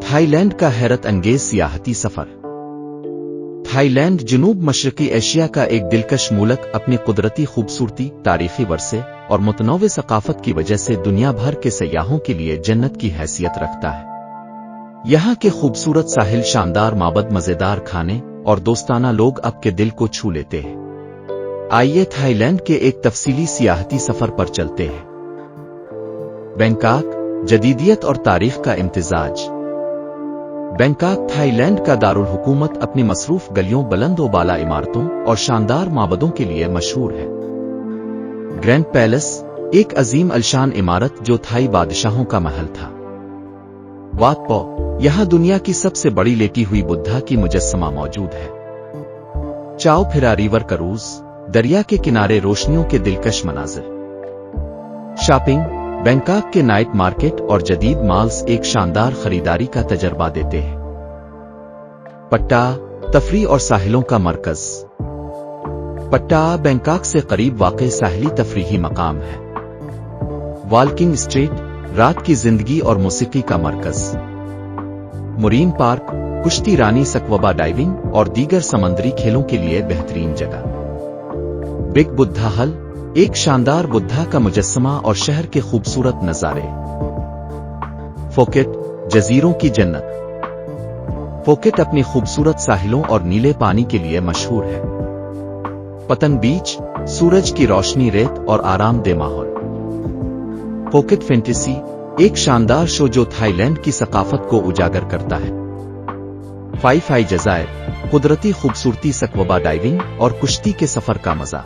Thailand का हैरत अंगेज सियाहती सफर। Thailand जनूब मशरकी Asia का एक दिलकश मुल्क अपनी कुदरती खूबसूरती, तारीखी वर्से और मुतनव्वे सकाफत की वजह से दुनिया भर के सयाहों के लिए जन्नत की हैसियत रखता है। यहाँ के खूबसूरत साहिल, शानदार माबद, मजेदार खाने और दोस्ताना लोग आपके दिल को छू लेते हैं। आइए थाईलैंड के एक तफसीली सियाहती सफर पर चलते हैं। बैंकॉक, जदीदियत और तारीख का इम्तिजाज। बैंकॉक थाईलैंड का दारुल हुकूमत अपनी मसरूफ गलियों, बुलंद व बाला इमारतों और शानदार माबदों के लिए मशहूर है। ग्रैंड पैलेस, एक अजीम अलशान इमारत जो थाई बादशाहों का महल था। वात पो, यहाँ दुनिया की सबसे बड़ी लेटी हुई बुद्धा की मुजस्समा मौजूद है। चाओ फिरा रिवर क्रूज, दरिया के किनारे रोशनियों के दिलकश मनाजिर। शॉपिंग, बैंकॉक के नाइट मार्केट और जदीद मॉल्स एक शानदार खरीदारी का तजर्बा देते हैं। पट्टा, तफरी और साहिलों का मरकज। पट्टा बैंकॉक से करीब वाक़े साहिली तफरीही मकाम है। वॉकिंग स्ट्रीट, रात की जिंदगी और मौसीकी का मरकज। मुरीन पार्क, कुश्ती रानी सकवबा डाइविंग और दीगर समंदरी खेलों के लिए बेहतरीन जगह। बिग बुद्धा हल, एक शानदार बुद्धा का मुजस्समा और शहर के खूबसूरत नजारे। फोकेट, जजीरों की जन्नत। फोकेट अपनी खूबसूरत साहिलों और नीले पानी के लिए मशहूर है। पतंग बीच, सूरज की रोशनी, रेत और आरामदेह माहौल। फोकेट फैंटेसी, एक शानदार शो जो थाईलैंड की सकाफत को उजागर करता है। फाई फाई जज़ायर, कुदरती खूबसूरती, सकवबा डाइविंग और कुश्ती के सफर का मजा।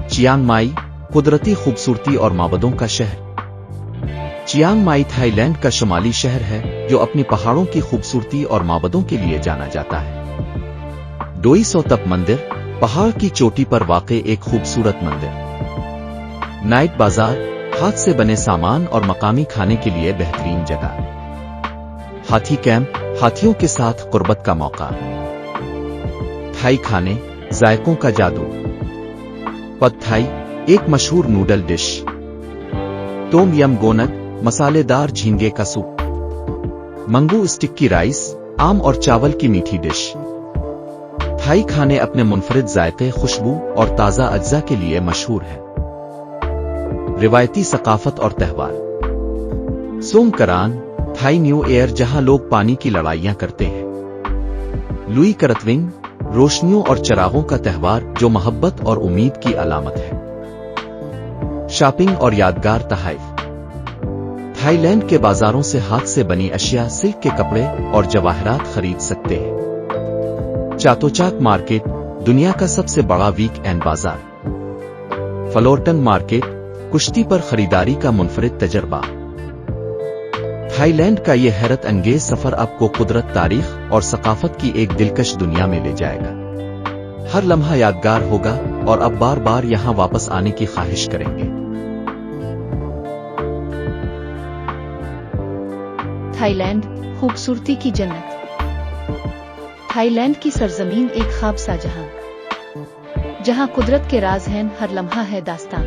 चियांग माई, कुदरती खूबसूरती और माबदों का शहर। चियांग माई थाईलैंड का शुमाली शहर है जो अपनी पहाड़ों की खूबसूरती और माबदों के लिए जाना जाता है। डोई सो तप मंदिर, पहाड़ की चोटी पर वाक़े एक खूबसूरत मंदिर। नाइट बाजार, हाथ से बने सामान और मकामी खाने के लिए बेहतरीन जगह। हाथी कैंप, हाथियों के साथ कुर्बत का मौका। थाई खाने, जायकों का जादू। पद थाई, एक मशहूर नूडल डिश। टोम यम गोनग, मसालेदार झींगे का सूप। मंगू स्टिक्की राइस, आम और चावल की मीठी डिश। थाई खाने अपने मुनफरिद जायके, खुशबू और ताज़ा अज्जा के लिए मशहूर है। रिवायती सकाफत और त्यौहार। सोंगकरान, थाई न्यू ईयर जहां लोग पानी की लड़ाइयां करते हैं। लुई करतविंग, रोशनियों और चरागों का त्यौहार जो मोहब्बत और उम्मीद की अलामत है। शॉपिंग और यादगार तहफ़। थाईलैंड के बाजारों से हाथ से बनी अशिया, सिल्क के कपड़े और जवाहरात खरीद सकते हैं। चातोचाक मार्केट, दुनिया का सबसे बड़ा वीक एंड बाजार। फ्लोरटन मार्केट, कुश्ती पर खरीदारी का मुनफरिद तजर्बा। थाईलैंड का यह हैरत अंगेज सफर आपको कुदरत, तारीख और सकाफत की एक दिलकश दुनिया में ले जाएगा। हर लम्हा यादगार होगा और अब बार बार यहां वापस आने की ख्वाहिश करेंगे। थाईलैंड, खूबसूरती की जन्नत। थाईलैंड की सरजमीन एक ख्वाब सा जहां, जहां कुदरत के राज हैं, हर लम्हा है दास्तान।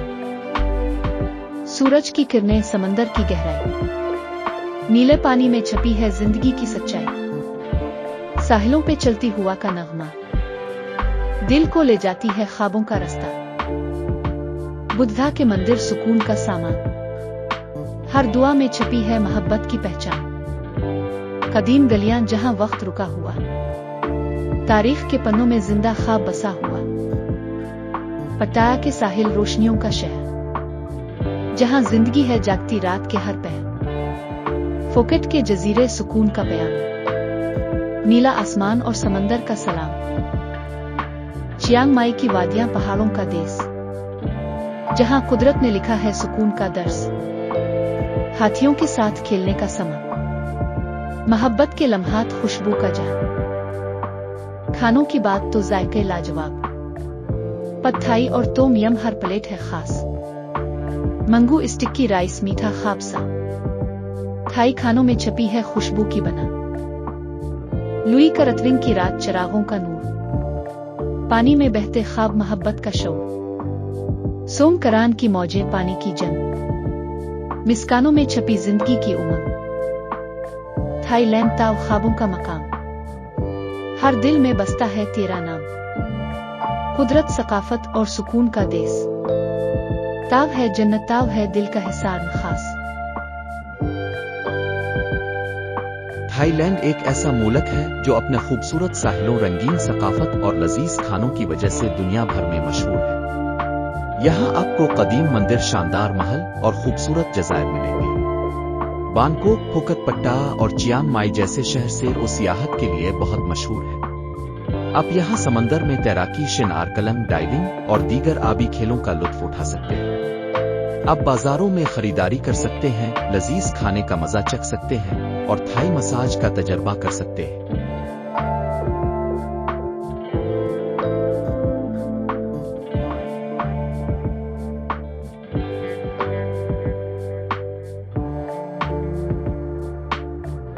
सूरज की किरणें, समंदर की गहराई, नीले पानी में छपी है जिंदगी की सच्चाई। साहिलों पे चलती हुआ का नगमा, दिल को ले जाती है ख्वाबों का रास्ता। बुद्धा के मंदिर, सुकून का सामान, हर दुआ में छपी है मोहब्बत की पहचान। कदीम गलियां जहां वक्त रुका हुआ, तारीख के पन्नों में जिंदा ख्वाब बसा हुआ। पटाया के साहिल, रोशनियों का शहर, जहां जिंदगी है जागती रात के हर पहर। फोकेट के जजीरे, सुकून का बयान, नीला आसमान और समंदर का सलाम। चियांग माई की वादियां, पहाड़ों का देश, जहां कुदरत ने लिखा है सुकून का दर्स। हाथियों के साथ खेलने का समा, मोहब्बत के लम्हात, खुशबू का जान। खानों की बात तो जायके लाजवाब, पद थाई और टोम यम, हर प्लेट है खास। मंगू स्टिक्की राइस, मीठा ख्वाब सा, थाई खानों में छपी है खुशबू की बना। लुई करतविंग की रात, चरागों का नूर, पानी में बहते ख्वाब, मोहब्बत का शौक। सोंगकरान की मौजें, पानी की जंग, मिस्कानों में छपी जिंदगी की उमंग। थाईलैंड ताव ख्वाबों का मकाम। हर दिल में बसता है तेरा नाम। कुदरत, सकाफत और सुकून का देश। ताव है जन्नत, ताव है दिल का हिसार खास। थाईलैंड एक ऐसा मुल्क है जो अपने खूबसूरत साहिलों, रंगीन सकाफत और लजीज खानों की वजह से दुनिया भर में मशहूर है। यहाँ आपको कदीम मंदिर, शानदार महल और खूबसूरत जज़ायर मिलेंगे। बांकॉक, फुकेट, पट्टाया और चियांग माई जैसे शहर सैर और सियाहत के लिए बहुत मशहूर है। आप यहाँ समंदर में तैराकी, शिनार्कलिंग, डाइविंग और दीगर आबी खेलों का लुत्फ उठा सकते हैं। आप बाजारों में खरीदारी कर सकते हैं, लजीज खाने का मजा चख सकते हैं और थाई मसाज का तजर्बा कर सकते हैं।